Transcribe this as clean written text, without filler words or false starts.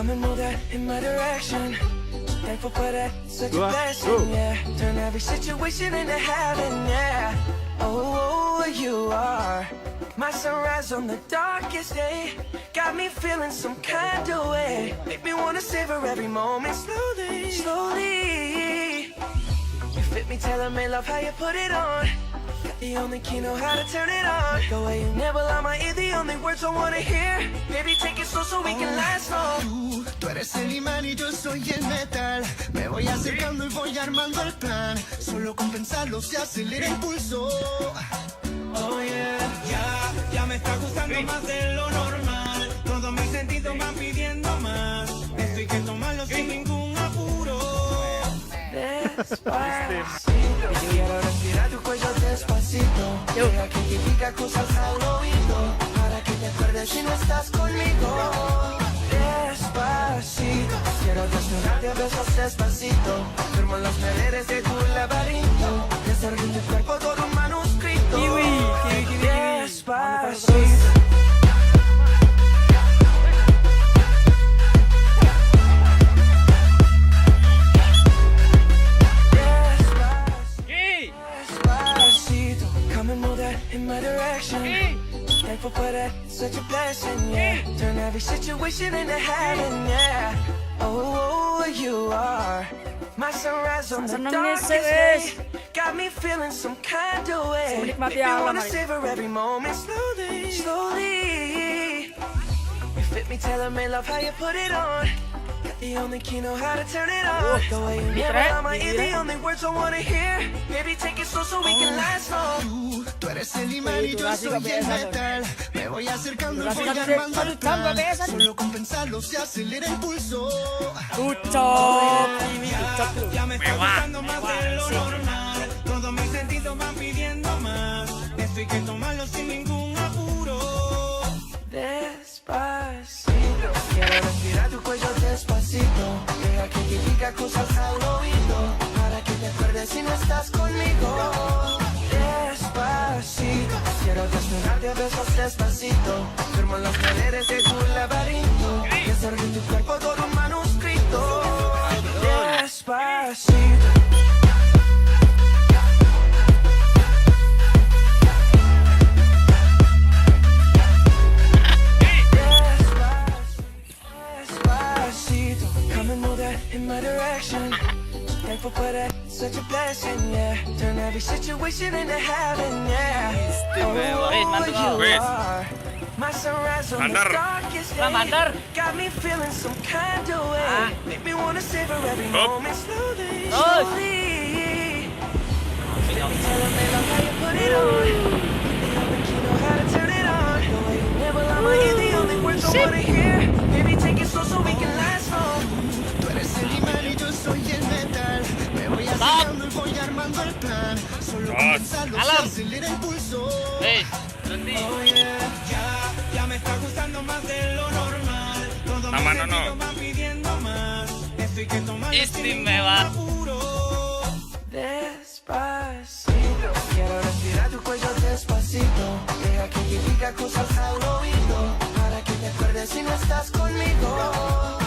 come and move that in my direction. Thankful for that, such a blessing, yeah. Turn every situation into heaven, yeah. Oh, you are my sunrise on the darkest day. Got me feeling some kind of way. Make me wanna savor every moment slowly, slowly. You fit me, tailor-made, love how you put it on. The only key know how to turn it on. The way you never lie my ear, the only words I wanna hear. Baby, take it slow so we can last long. Tú eres el imán y yo soy el metal. Me voy acercando y voy armando el plan. Solo con pensarlo se acelera el pulso. Oh yeah, Ya me está gustando más de lo normal. Todos mis sentidos van pidiendo más. Esto hay que tomarlo sin ningún apuro. despacito. Quiero respirar tu cuello despacito. Deja que te diga cosas al oído. Para que te acuerdes si no estás conmigo. Despacito. Quiero desnudarte a besos despacito. Firmo las paredes de tu laberinto. Y hacer de tu cuerpo todo un manuscrito. Despacito. In my direction, thankful for that, such a blessing, yeah. Turn every situation into heaven, yeah. Oh, you are my sunrise on the darkest day. Got me feeling some kind of way. Make me wanna savor every moment slowly, slowly. You fit me, tailor-made, love how you put it on. The only key know how to turn it on. The way you never lie my ear, the only words I wanna hear. Baby, take it slow so we can last long. Tú eres el imán y yo soy el metal. Me voy acercando y voy armando el plan. Solo con pensarlo se acelera el pulso. Ya me está gustando más de lo normal. Todos mis sentidos van pidiendo más. Esto hay que tomarlo sin ningún apuro. Despacito. Quiero respirar tu cuello despacito. Deja que te diga cosas al oído. Para que te acuerdes si no estás conmigo. Despacito. Quiero desnudarte a besos despacito. Firmo las paredes de tu laberinto. Y hacer de tu cuerpo todo un manuscrito. Despacito. In my direction, thankful for that, such a blessing, yeah. Turn every situation into heaven, yeah. Oh, you are my sunrise on the darkest day. Got me feeling some kind of way. Make me wanna savor every moment slowly, slowly. Tailor-made, love how you put it on. The only key know how to turn it on. The way you never lie my ear, the only words I wanna hear. Baby, take it slow so we can last long. Tú eres el imán y yo soy el metal. Me voy acercando y voy armando el plan. Solo con pensarlo se acelera el pulso. Oh yeah, ya me está gustando más de lo normal. Todos mis sentidos van pidiendo más. Esto hay que tomarlo sin ningún apuro. Despacito. Quiero respirar tu cuello despacito. Deja que te diga cosas al oído. Para que te acuerdes si no estás conmigo.